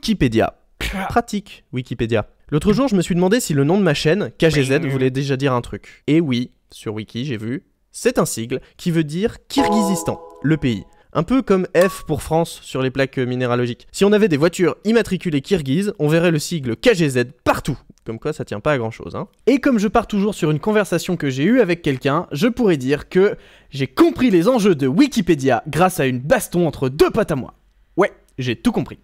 Wikipédia. Pratique, Wikipédia. L'autre jour, je me suis demandé si le nom de ma chaîne, KGZ, voulait déjà dire un truc. Et oui, sur Wiki, j'ai vu, c'est un sigle qui veut dire Kirghizistan, le pays. Un peu comme F pour France sur les plaques minéralogiques. Si on avait des voitures immatriculées kirghizes, on verrait le sigle KGZ partout. Comme quoi, ça tient pas à grand chose, hein. Et comme je pars toujours sur une conversation que j'ai eue avec quelqu'un, je pourrais dire que j'ai compris les enjeux de Wikipédia grâce à une baston entre deux potes à moi. Ouais, j'ai tout compris.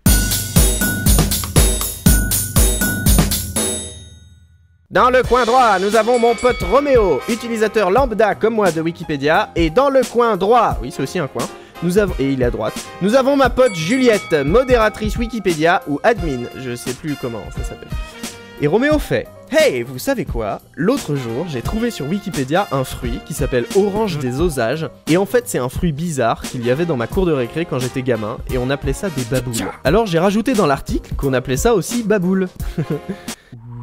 Dans le coin droit, nous avons mon pote Roméo, utilisateur lambda comme moi de Wikipédia. Et dans le coin droit, oui c'est aussi un coin, nous avons, et il est à droite, nous avons ma pote Juliette, modératrice Wikipédia ou admin, je sais plus comment ça s'appelle. Et Roméo fait: hey, vous savez quoi? L'autre jour, j'ai trouvé sur Wikipédia un fruit qui s'appelle Orange des Osages. Et en fait, c'est un fruit bizarre qu'il y avait dans ma cour de récré quand j'étais gamin. Et on appelait ça des baboules. Alors j'ai rajouté dans l'article qu'on appelait ça aussi baboule.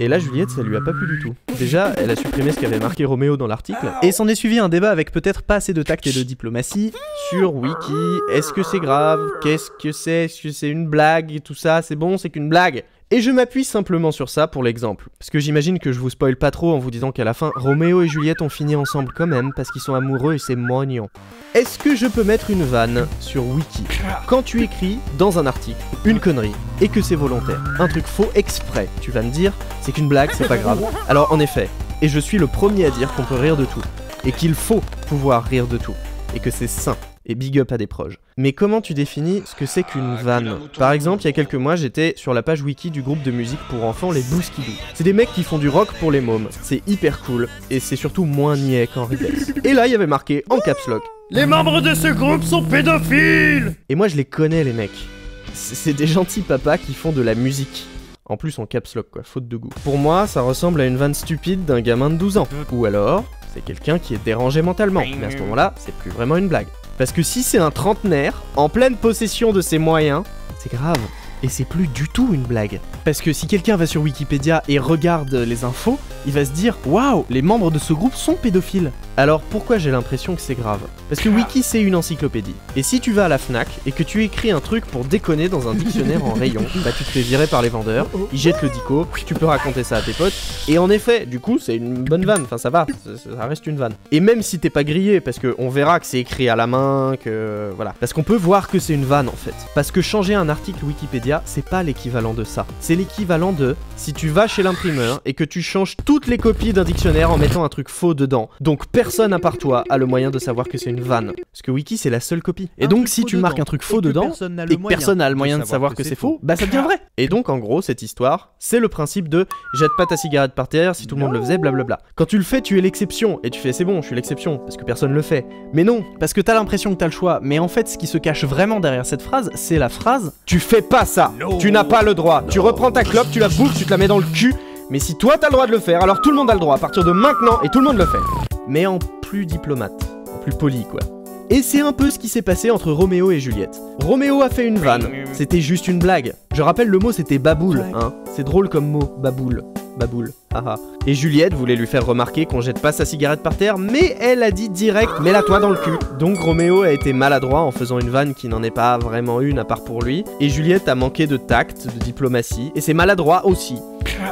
Et là, Juliette, ça lui a pas plu du tout. Déjà, elle a supprimé ce qu'avait marqué Roméo dans l'article. Et s'en est suivi un débat avec peut-être pas assez de tact et de diplomatie sur Wiki. Est-ce que c'est grave? Qu'est-ce que c'est? Est-ce que c'est une blague? Et tout ça, c'est bon, c'est qu'une blague. Et je m'appuie simplement sur ça pour l'exemple. Parce que j'imagine que je vous spoil pas trop en vous disant qu'à la fin, Roméo et Juliette ont fini ensemble quand même parce qu'ils sont amoureux et c'est mignon. Est-ce que je peux mettre une vanne sur Wiki quand tu écris dans un article une connerie et que c'est volontaire, un truc faux exprès? Tu vas me dire, c'est qu'une blague, c'est pas grave. Alors en effet, et je suis le premier à dire qu'on peut rire de tout, et qu'il faut pouvoir rire de tout, et que c'est sain. Et big up à des proches. Mais comment tu définis ce que c'est qu'une vanne? Par exemple, il y a quelques mois, j'étais sur la page wiki du groupe de musique pour enfants les Bouskidou. C'est des mecs qui font du rock pour les mômes. C'est hyper cool, et c'est surtout moins niais qu'en Ridex. Et là, il y avait marqué en caps lock: les membres de ce groupe sont pédophiles! Et moi, je les connais, les mecs. C'est des gentils papas qui font de la musique. En plus en caps lock quoi, faute de goût. Pour moi, ça ressemble à une vanne stupide d'un gamin de 12 ans. Ou alors, c'est quelqu'un qui est dérangé mentalement. Mais à ce moment-là, c'est plus vraiment une blague. Parce que si c'est un trentenaire, en pleine possession de ses moyens, c'est grave. Et c'est plus du tout une blague. Parce que si quelqu'un va sur Wikipédia et regarde les infos, il va se dire: waouh, les membres de ce groupe sont pédophiles. Alors pourquoi j'ai l'impression que c'est grave? Parce que Wiki c'est une encyclopédie. Et si tu vas à la Fnac et que tu écris un truc pour déconner dans un dictionnaire en rayon, bah tu te fais virer par les vendeurs, ils jettent le dico, tu peux raconter ça à tes potes. Et en effet, du coup c'est une bonne vanne, enfin ça va, ça reste une vanne. Et même si t'es pas grillé, parce qu'on verra que c'est écrit à la main, que voilà. Parce qu'on peut voir que c'est une vanne en fait. Parce que changer un article Wikipédia, c'est pas l'équivalent de ça. C'est l'équivalent de si tu vas chez l'imprimeur et que tu changes toutes les copies d'un dictionnaire en mettant un truc faux dedans. Donc personne à part toi a le moyen de savoir que c'est une vanne. Parce que Wiki c'est la seule copie. Et donc si tu marques un truc faux dedans et que personne n'a le moyen de savoir que c'est faux, bah ça devient vrai. Et donc en gros cette histoire, c'est le principe de jette pas ta cigarette par terre si tout le monde le faisait, blablabla. Quand tu le fais, tu es l'exception et tu fais c'est bon, je suis l'exception parce que personne le fait. Mais non, parce que t'as l'impression que t'as le choix. Mais en fait ce qui se cache vraiment derrière cette phrase, c'est la phrase: tu fais pas ça, tu n'as pas le droit. Tu reprends ta clope, tu la bouffes, tu te la mets dans le cul. Mais si toi t'as le droit de le faire, alors tout le monde a le droit à partir de maintenant et tout le monde le fait. Mais en plus diplomate, en plus poli quoi. Et c'est un peu ce qui s'est passé entre Roméo et Juliette. Roméo a fait une vanne, c'était juste une blague. Je rappelle le mot c'était baboule, hein. C'est drôle comme mot, baboule. Baboule, haha. Et Juliette voulait lui faire remarquer qu'on jette pas sa cigarette par terre, mais elle a dit direct: mets-la toi dans le cul. Donc Roméo a été maladroit en faisant une vanne qui n'en est pas vraiment une à part pour lui. Et Juliette a manqué de tact, de diplomatie, et c'est maladroit aussi.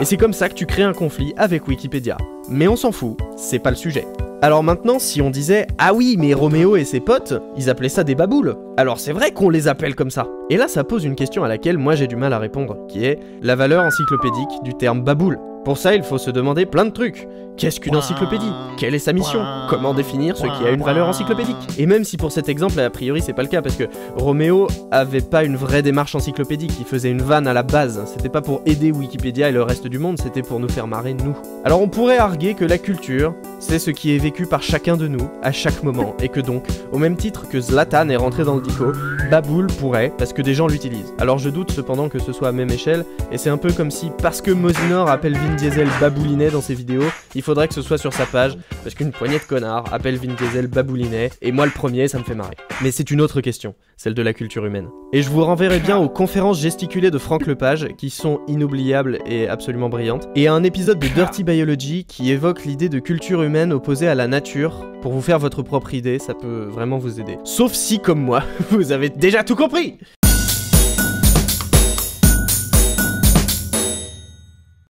Et c'est comme ça que tu crées un conflit avec Wikipédia. Mais on s'en fout, c'est pas le sujet. Alors maintenant, si on disait: ah oui, mais Roméo et ses potes, ils appelaient ça des baboules. Alors c'est vrai qu'on les appelle comme ça. Et là, ça pose une question à laquelle moi j'ai du mal à répondre, qui est la valeur encyclopédique du terme baboule. Pour ça, il faut se demander plein de trucs. Qu'est-ce qu'une encyclopédie? Quelle est sa mission? Comment définir ce qui a une valeur encyclopédique? Et même si pour cet exemple, a priori, c'est pas le cas, parce que Roméo avait pas une vraie démarche encyclopédique, il faisait une vanne à la base. C'était pas pour aider Wikipédia et le reste du monde, c'était pour nous faire marrer, nous. Alors on pourrait arguer que la culture, c'est ce qui est vécu par chacun de nous, à chaque moment, et que donc, au même titre que Zlatan est rentré dans le dico, baboule pourrait, parce que des gens l'utilisent. Alors je doute cependant que ce soit à même échelle, et c'est un peu comme si, parce que Mosinor appelle Vin Diesel baboulinet dans ses vidéos, il faudrait que ce soit sur sa page, parce qu'une poignée de connards appelle Vin Diesel baboulinet, et moi le premier, ça me fait marrer. Mais c'est une autre question, celle de la culture humaine. Et je vous renverrai bien aux conférences gesticulées de Franck Lepage, qui sont inoubliables et absolument brillantes, et à un épisode de Dirty Biology qui évoque l'idée de culture humaine opposée à la nature. Pour vous faire votre propre idée, ça peut vraiment vous aider. Sauf si, comme moi, vous avez déjà tout compris!